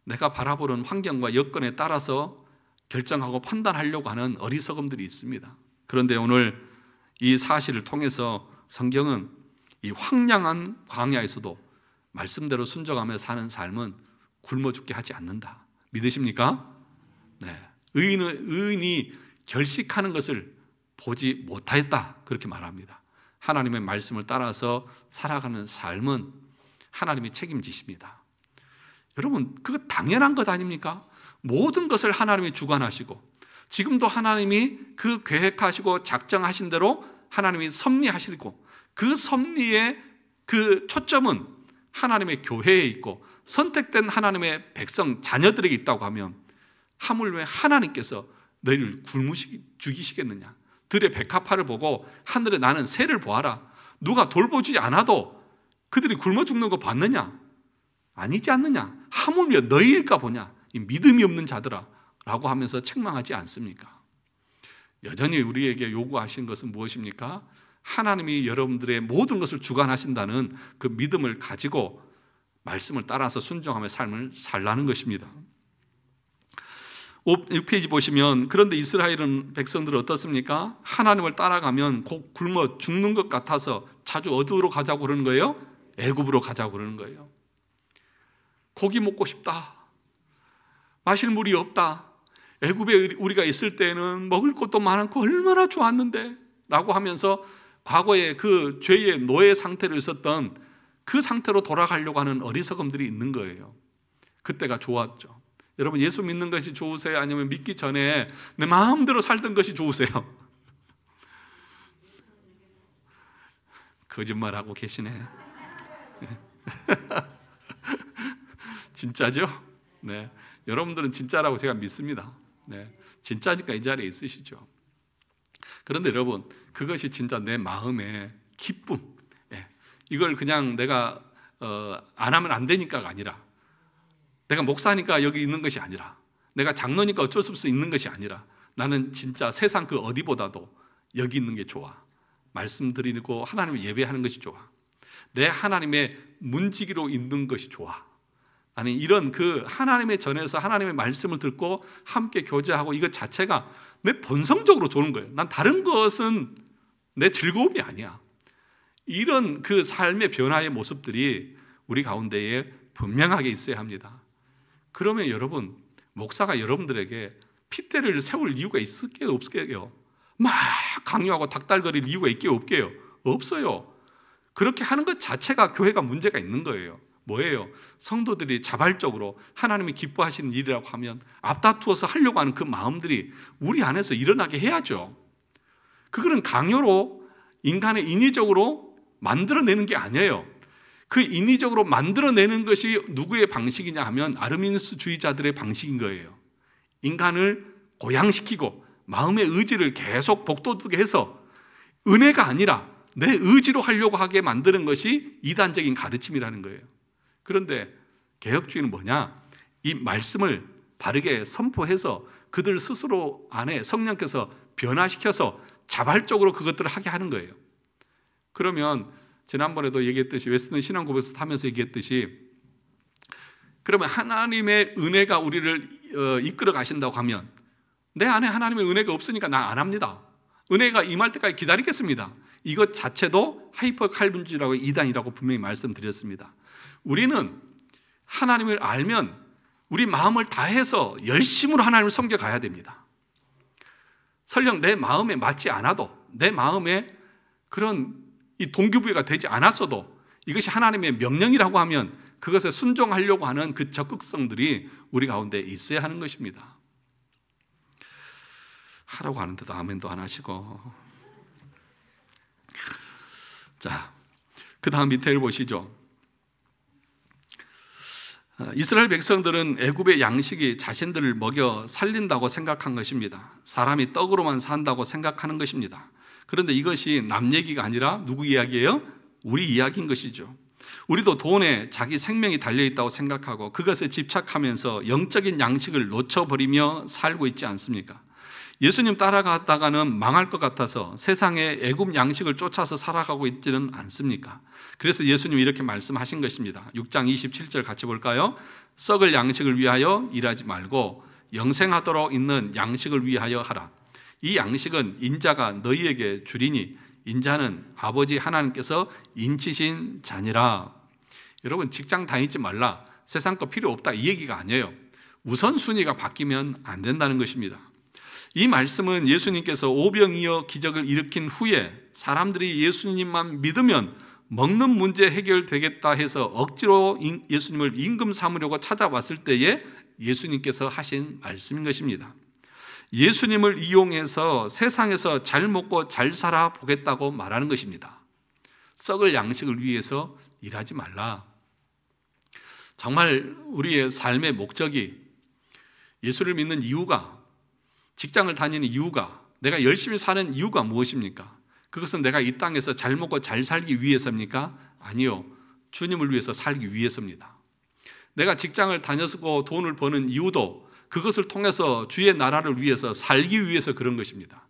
내가 바라보는 환경과 여건에 따라서 결정하고 판단하려고 하는 어리석음들이 있습니다. 그런데 오늘 이 사실을 통해서 성경은 이 황량한 광야에서도 말씀대로 순종하며 사는 삶은 굶어 죽게 하지 않는다. 믿으십니까? 네. 의인이 결식하는 것을 보지 못하였다. 그렇게 말합니다. 하나님의 말씀을 따라서 살아가는 삶은 하나님이 책임지십니다. 여러분, 그거 당연한 것 아닙니까? 모든 것을 하나님이 주관하시고 지금도 하나님이 그 계획하시고 작정하신 대로 하나님이 섭리하시고 그 섭리의 그 초점은 하나님의 교회에 있고 선택된 하나님의 백성 자녀들에게 있다고 하면 하물며 왜 하나님께서 너희를 굶어 죽이시겠느냐? 들의 백합화를 보고 하늘에 나는 새를 보아라. 누가 돌보지 않아도 그들이 굶어 죽는 거 봤느냐? 아니지 않느냐? 하물며 너희일까 보냐? 이 믿음이 없는 자들아 라고 하면서 책망하지 않습니까? 여전히 우리에게 요구하신 것은 무엇입니까? 하나님이 여러분들의 모든 것을 주관하신다는 그 믿음을 가지고 말씀을 따라서 순종하며 삶을 살라는 것입니다. 6페이지 보시면 그런데 이스라엘은 백성들은 어떻습니까? 하나님을 따라가면 곧 굶어 죽는 것 같아서 자주 어디로 가자고 그러는 거예요? 애굽으로 가자고 그러는 거예요. 고기 먹고 싶다. 마실 물이 없다. 애굽에 우리가 있을 때는 먹을 것도 많고 얼마나 좋았는데 라고 하면서 과거에 그 죄의 노예 상태로 있었던 그 상태로 돌아가려고 하는 어리석음들이 있는 거예요. 그때가 좋았죠. 여러분, 예수 믿는 것이 좋으세요? 아니면 믿기 전에 내 마음대로 살던 것이 좋으세요? 거짓말하고 계시네. 진짜죠? 네. 여러분들은 진짜라고 제가 믿습니다. 네. 진짜니까 이 자리에 있으시죠. 그런데 여러분, 그것이 진짜 내 마음의 기쁨. 네. 이걸 그냥 내가 안 하면 안 되니까가 아니라, 내가 목사니까 여기 있는 것이 아니라, 내가 장로니까 어쩔 수 없이 있는 것이 아니라, 나는 진짜 세상 그 어디보다도 여기 있는 게 좋아. 말씀드리고 하나님을 예배하는 것이 좋아. 내 하나님의 문지기로 있는 것이 좋아. 아니, 이런 그 하나님의 전에서 하나님의 말씀을 듣고 함께 교제하고 이것 자체가 내 본성적으로 좋은 거예요. 난 다른 것은 내 즐거움이 아니야. 이런 그 삶의 변화의 모습들이 우리 가운데에 분명하게 있어야 합니다. 그러면 여러분, 목사가 여러분들에게 핏대를 세울 이유가 있을게요, 없을게요? 막 강요하고 닥달거릴 이유가 있게요, 없게요? 없어요. 그렇게 하는 것 자체가 교회가 문제가 있는 거예요. 뭐예요? 성도들이 자발적으로 하나님이 기뻐하시는 일이라고 하면 앞다투어서 하려고 하는 그 마음들이 우리 안에서 일어나게 해야죠. 그거는 강요로 인간의 인위적으로 만들어내는 게 아니에요. 그 인위적으로 만들어내는 것이 누구의 방식이냐 하면 아르미누스주의자들의 방식인 거예요. 인간을 고양시키고 마음의 의지를 계속 복돋게 해서 은혜가 아니라 내 의지로 하려고 하게 만드는 것이 이단적인 가르침이라는 거예요. 그런데 개혁주의는 뭐냐? 이 말씀을 바르게 선포해서 그들 스스로 안에 성령께서 변화시켜서 자발적으로 그것들을 하게 하는 거예요. 그러면 지난번에도 얘기했듯이 웨스턴 신앙고백에서 하면서 얘기했듯이 그러면 하나님의 은혜가 우리를 이끌어 가신다고 하면 내 안에 하나님의 은혜가 없으니까 나 안 합니다. 은혜가 임할 때까지 기다리겠습니다. 이것 자체도 하이퍼 칼빈주의라고 이단이라고 분명히 말씀드렸습니다. 우리는 하나님을 알면 우리 마음을 다해서 열심으로 하나님을 섬겨가야 됩니다. 설령 내 마음에 맞지 않아도 내 마음에 그런 이 동기부여가 되지 않았어도 이것이 하나님의 명령이라고 하면 그것에 순종하려고 하는 그 적극성들이 우리 가운데 있어야 하는 것입니다. 하라고 하는데도 아멘도 안 하시고. 자, 그 다음 밑에를 보시죠. 이스라엘 백성들은 애굽의 양식이 자신들을 먹여 살린다고 생각한 것입니다. 사람이 떡으로만 산다고 생각하는 것입니다. 그런데 이것이 남 얘기가 아니라 누구 이야기예요? 우리 이야기인 것이죠. 우리도 돈에 자기 생명이 달려있다고 생각하고 그것에 집착하면서 영적인 양식을 놓쳐버리며 살고 있지 않습니까? 예수님 따라가다가는 망할 것 같아서 세상에 애굽 양식을 쫓아서 살아가고 있지는 않습니까? 그래서 예수님이 이렇게 말씀하신 것입니다. 6장 27절 같이 볼까요? 썩을 양식을 위하여 일하지 말고 영생하도록 있는 양식을 위하여 하라. 이 양식은 인자가 너희에게 주리니 인자는 아버지 하나님께서 인치신 자니라. 여러분, 직장 다니지 말라, 세상 거 필요 없다, 이 얘기가 아니에요. 우선순위가 바뀌면 안 된다는 것입니다. 이 말씀은 예수님께서 오병이어 기적을 일으킨 후에 사람들이 예수님만 믿으면 먹는 문제 해결되겠다 해서 억지로 예수님을 임금 삼으려고 찾아왔을 때에 예수님께서 하신 말씀인 것입니다. 예수님을 이용해서 세상에서 잘 먹고 잘 살아 보겠다고 말하는 것입니다. 썩을 양식을 위해서 일하지 말라. 정말 우리의 삶의 목적이, 예수를 믿는 이유가, 직장을 다니는 이유가, 내가 열심히 사는 이유가 무엇입니까? 그것은 내가 이 땅에서 잘 먹고 잘 살기 위해서입니까? 아니요, 주님을 위해서 살기 위해서입니다. 내가 직장을 다녀서 돈을 버는 이유도 그것을 통해서 주의 나라를 위해서 살기 위해서 그런 것입니다.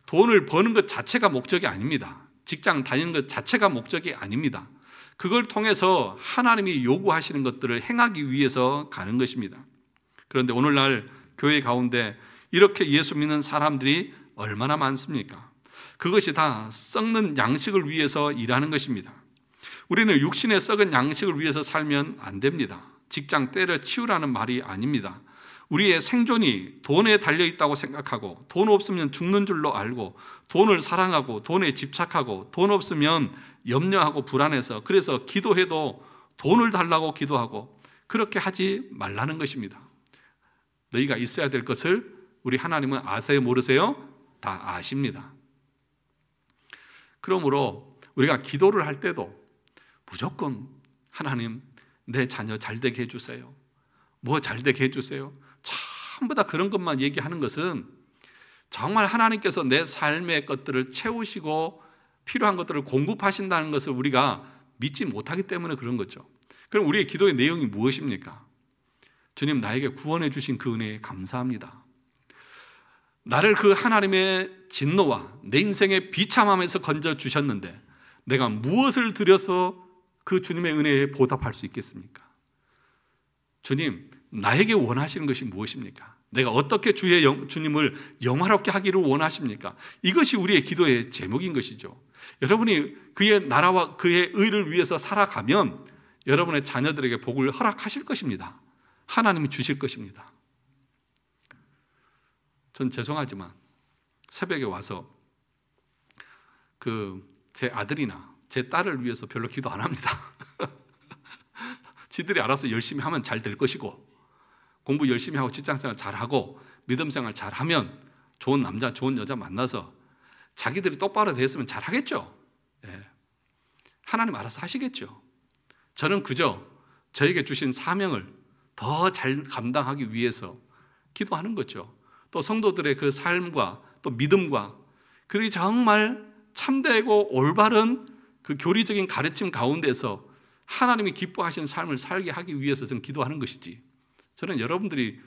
돈을 버는 것 자체가 목적이 아닙니다. 직장 다니는 것 자체가 목적이 아닙니다. 그걸 통해서 하나님이 요구하시는 것들을 행하기 위해서 가는 것입니다. 그런데 오늘날 교회 가운데 이렇게 예수 믿는 사람들이 얼마나 많습니까? 그것이 다 썩는 양식을 위해서 일하는 것입니다. 우리는 육신의 썩은 양식을 위해서 살면 안 됩니다. 직장 때려치우라는 말이 아닙니다. 우리의 생존이 돈에 달려있다고 생각하고 돈 없으면 죽는 줄로 알고 돈을 사랑하고 돈에 집착하고 돈 없으면 염려하고 불안해서 그래서 기도해도 돈을 달라고 기도하고 그렇게 하지 말라는 것입니다. 너희가 있어야 될 것을 우리 하나님은 아세요, 모르세요? 다 아십니다. 그러므로 우리가 기도를 할 때도 무조건 하나님, 내 자녀 잘되게 해주세요. 뭐 잘되게 해주세요. 전부 다 그런 것만 얘기하는 것은 정말 하나님께서 내 삶의 것들을 채우시고 필요한 것들을 공급하신다는 것을 우리가 믿지 못하기 때문에 그런 거죠. 그럼 우리의 기도의 내용이 무엇입니까? 주님, 나에게 구원해 주신 그 은혜에 감사합니다. 나를 그 하나님의 진노와 내 인생의 비참함에서 건져 주셨는데 내가 무엇을 드려서 그 주님의 은혜에 보답할 수 있겠습니까? 주님, 나에게 원하시는 것이 무엇입니까? 내가 어떻게 주님을 영화롭게 하기를 원하십니까? 이것이 우리의 기도의 제목인 것이죠. 여러분이 그의 나라와 그의 의를 위해서 살아가면 여러분의 자녀들에게 복을 허락하실 것입니다. 하나님이 주실 것입니다. 전 죄송하지만 새벽에 와서 제 아들이나 제 딸을 위해서 별로 기도 안 합니다. 지들이 알아서 열심히 하면 잘 될 것이고, 공부 열심히 하고 직장생활 잘하고 믿음생활 잘하면 좋은 남자 좋은 여자 만나서 자기들이 똑바로 됐으면 잘하겠죠. 하나님 알아서 하시겠죠. 저는 그저 저에게 주신 사명을 더 잘 감당하기 위해서 기도하는 거죠. 또 성도들의 그 삶과 또 믿음과 그들이 정말 참되고 올바른 그 교리적인 가르침 가운데서 하나님이 기뻐하시는 삶을 살게 하기 위해서 저는 기도하는 것이지, 저는 여러분들이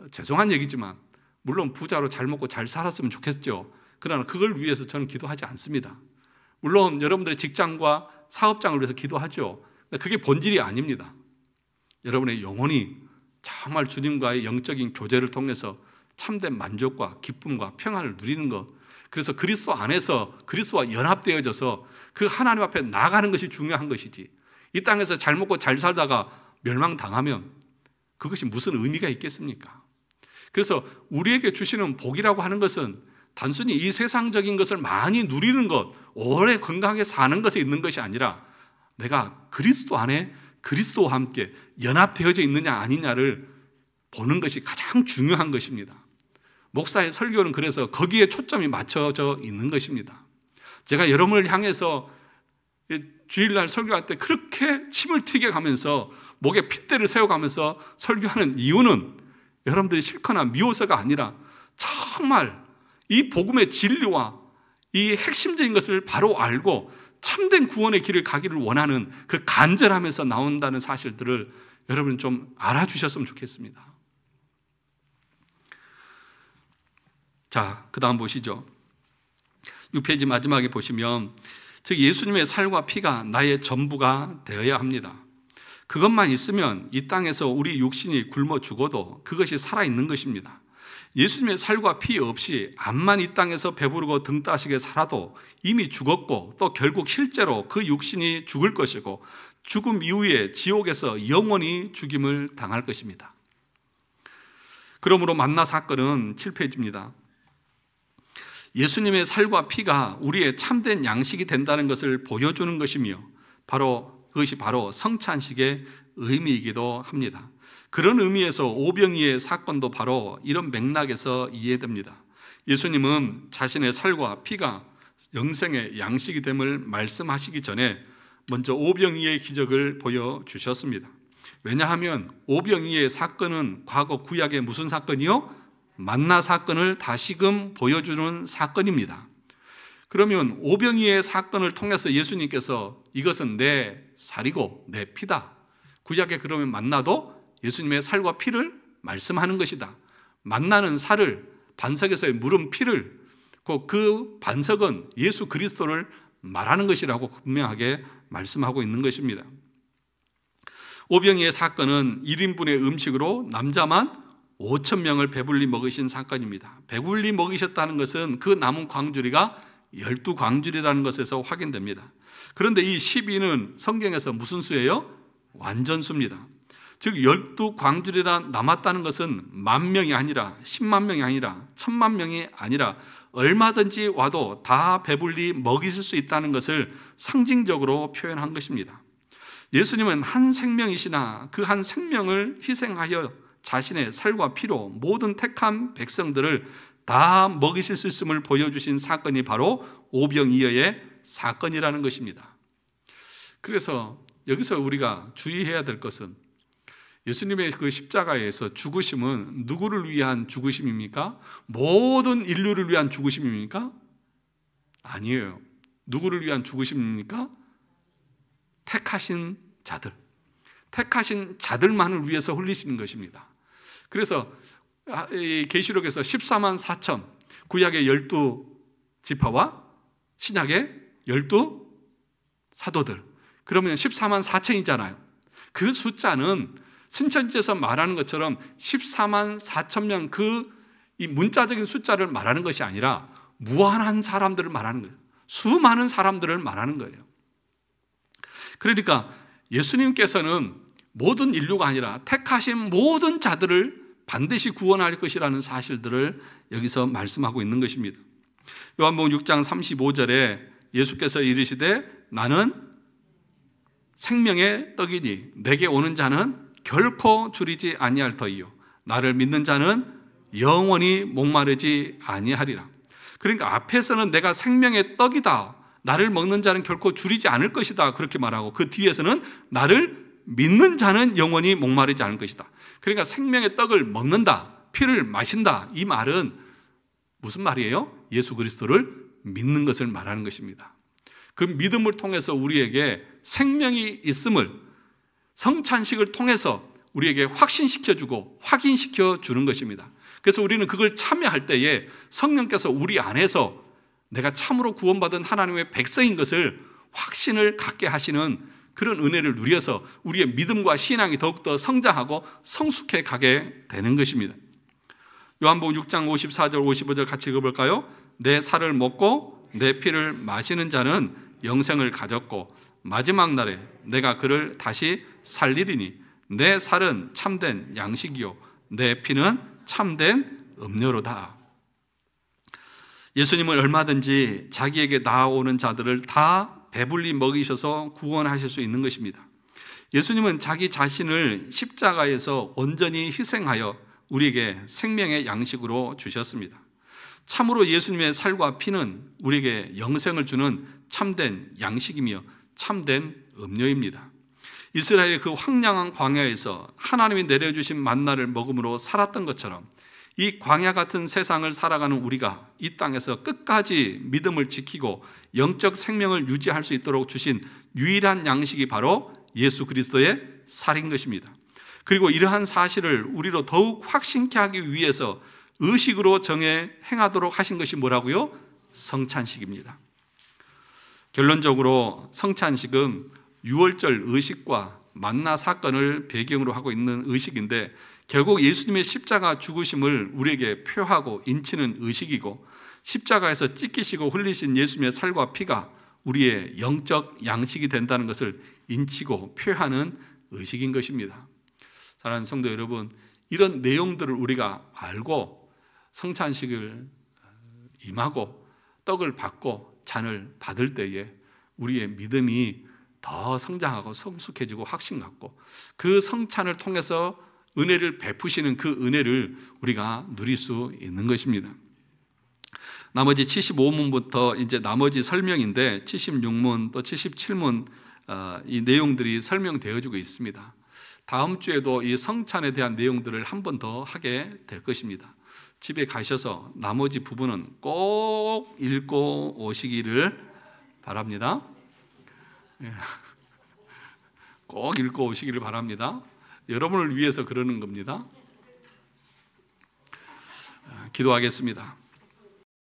죄송한 얘기지만 물론 부자로 잘 먹고 잘 살았으면 좋겠죠. 그러나 그걸 위해서 저는 기도하지 않습니다. 물론 여러분들의 직장과 사업장을 위해서 기도하죠. 그게 본질이 아닙니다. 여러분의 영혼이 정말 주님과의 영적인 교제를 통해서 참된 만족과 기쁨과 평안을 누리는 것, 그래서 그리스도 안에서 그리스도와 연합되어져서 그 하나님 앞에 나아가는 것이 중요한 것이지, 이 땅에서 잘 먹고 잘 살다가 멸망당하면 그것이 무슨 의미가 있겠습니까? 그래서 우리에게 주시는 복이라고 하는 것은 단순히 이 세상적인 것을 많이 누리는 것, 오래 건강하게 사는 것에 있는 것이 아니라 내가 그리스도 안에 그리스도와 함께 연합되어져 있느냐 아니냐를 보는 것이 가장 중요한 것입니다. 목사의 설교는 그래서 거기에 초점이 맞춰져 있는 것입니다. 제가 여러분을 향해서 주일날 설교할 때 그렇게 침을 튀게 가면서 목에 핏대를 세워가면서 설교하는 이유는 여러분들이 싫거나 미워서가 아니라 정말 이 복음의 진리와 이 핵심적인 것을 바로 알고 참된 구원의 길을 가기를 원하는 그 간절함에서 나온다는 사실들을 여러분 좀 알아주셨으면 좋겠습니다. 자, 그 다음 보시죠. 6페이지 마지막에 보시면, 즉 예수님의 살과 피가 나의 전부가 되어야 합니다. 그것만 있으면 이 땅에서 우리 육신이 굶어 죽어도 그것이 살아있는 것입니다. 예수님의 살과 피 없이 암만 이 땅에서 배부르고 등 따시게 살아도 이미 죽었고, 또 결국 실제로 그 육신이 죽을 것이고 죽음 이후에 지옥에서 영원히 죽임을 당할 것입니다. 그러므로 만나 사건은 7페이지입니다. 예수님의 살과 피가 우리의 참된 양식이 된다는 것을 보여주는 것이며 그것이 바로 성찬식의 의미이기도 합니다. 그런 의미에서 오병이의 사건도 바로 이런 맥락에서 이해됩니다. 예수님은 자신의 살과 피가 영생의 양식이 됨을 말씀하시기 전에 먼저 오병이의 기적을 보여주셨습니다. 왜냐하면 오병이의 사건은 과거 구약의 무슨 사건이요? 만나 사건을 다시금 보여주는 사건입니다. 그러면 오병이의 사건을 통해서 예수님께서 이것은 내 살이고 내 피다, 구약에 그러면 만나도 예수님의 살과 피를 말씀하는 것이다. 만나는 살을, 반석에서의 물은 피를, 그 반석은 예수 그리스도를 말하는 것이라고 분명하게 말씀하고 있는 것입니다. 오병이의 사건은 1인분의 음식으로 남자만 5,000명을 배불리 먹으신 사건입니다. 배불리 먹이셨다는 것은 그 남은 광주리가 12광주리라는 것에서 확인됩니다. 그런데 이 12는 성경에서 무슨 수예요? 완전수입니다. 즉 12광주리라 남았다는 것은 10,000명이 아니라 10만 명이 아니라 1,000만 명이 아니라 얼마든지 와도 다 배불리 먹이실 수 있다는 것을 상징적으로 표현한 것입니다. 예수님은 한 생명이시나 그 한 생명을 희생하여 자신의 살과 피로 모든 택한 백성들을 다 먹이실 수 있음을 보여주신 사건이 바로 오병이어의 사건이라는 것입니다. 그래서 여기서 우리가 주의해야 될 것은 예수님의 그 십자가에서 죽으심은 누구를 위한 죽으심입니까? 모든 인류를 위한 죽으심입니까? 아니에요. 누구를 위한 죽으심입니까? 택하신 자들, 택하신 자들만을 위해서 흘리시는 것입니다. 그래서 계시록에서 14만 4천, 구약의 12지파와 신약의 12 사도들, 그러면 14만 4천이잖아요. 그 숫자는 신천지에서 말하는 것처럼 14만 4천 명 이 문자적인 숫자를 말하는 것이 아니라 무한한 사람들을 말하는 거예요. 수많은 사람들을 말하는 거예요. 그러니까 예수님께서는 모든 인류가 아니라 택하신 모든 자들을 반드시 구원할 것이라는 사실들을 여기서 말씀하고 있는 것입니다. 요한복음 6장 35절에 예수께서 이르시되 나는 생명의 떡이니 내게 오는 자는 결코 줄이지 아니할 터이요 나를 믿는 자는 영원히 목마르지 아니하리라. 그러니까 앞에서는 내가 생명의 떡이다, 나를 먹는 자는 결코 줄이지 않을 것이다 그렇게 말하고, 그 뒤에서는 나를 믿는 자는 영원히 목마르지 않을 것이다. 그러니까 생명의 떡을 먹는다, 피를 마신다, 이 말은 무슨 말이에요? 예수 그리스도를 믿는 것을 말하는 것입니다. 그 믿음을 통해서 우리에게 생명이 있음을 성찬식을 통해서 우리에게 확신시켜주고 확인시켜 주는 것입니다. 그래서 우리는 그걸 참여할 때에 성령께서 우리 안에서 내가 참으로 구원받은 하나님의 백성인 것을 확신을 갖게 하시는 그런 은혜를 누려서 우리의 믿음과 신앙이 더욱더 성장하고 성숙해 가게 되는 것입니다. 요한복음 6장 54절 55절 같이 읽어볼까요? 내 살을 먹고 내 피를 마시는 자는 영생을 가졌고 마지막 날에 내가 그를 다시 살리리니 내 살은 참된 양식이요 내 피는 참된 음료로다. 예수님은 얼마든지 자기에게 나아오는 자들을 다 배불리 먹이셔서 구원하실 수 있는 것입니다. 예수님은 자기 자신을 십자가에서 온전히 희생하여 우리에게 생명의 양식으로 주셨습니다. 참으로 예수님의 살과 피는 우리에게 영생을 주는 참된 양식이며 참된 음료입니다. 이스라엘의 그 황량한 광야에서 하나님이 내려주신 만나를 먹음으로 살았던 것처럼 이 광야 같은 세상을 살아가는 우리가 이 땅에서 끝까지 믿음을 지키고 영적 생명을 유지할 수 있도록 주신 유일한 양식이 바로 예수 그리스도의 살인 것입니다. 그리고 이러한 사실을 우리로 더욱 확신케 하기 위해서 의식으로 정해 행하도록 하신 것이 뭐라고요? 성찬식입니다. 결론적으로 성찬식은 유월절 의식과 만나 사건을 배경으로 하고 있는 의식인데 결국 예수님의 십자가 죽으심을 우리에게 표하고 인치는 의식이고 십자가에서 찢기시고 흘리신 예수님의 살과 피가 우리의 영적 양식이 된다는 것을 인치고 표하는 의식인 것입니다. 사랑하는 성도 여러분, 이런 내용들을 우리가 알고 성찬식을 임하고 떡을 받고 잔을 받을 때에 우리의 믿음이 더 성장하고 성숙해지고 확신 갖고 그 성찬을 통해서 은혜를 베푸시는 그 은혜를 우리가 누릴 수 있는 것입니다. 나머지 75문부터 이제 나머지 설명인데 76문 또 77문 이 내용들이 설명되어지고 있습니다. 다음 주에도 이 성찬에 대한 내용들을 한 번 더 하게 될 것입니다. 집에 가셔서 나머지 부분은 꼭 읽고 오시기를 바랍니다. 꼭 읽고 오시기를 바랍니다. 여러분을 위해서 그러는 겁니다. 기도하겠습니다.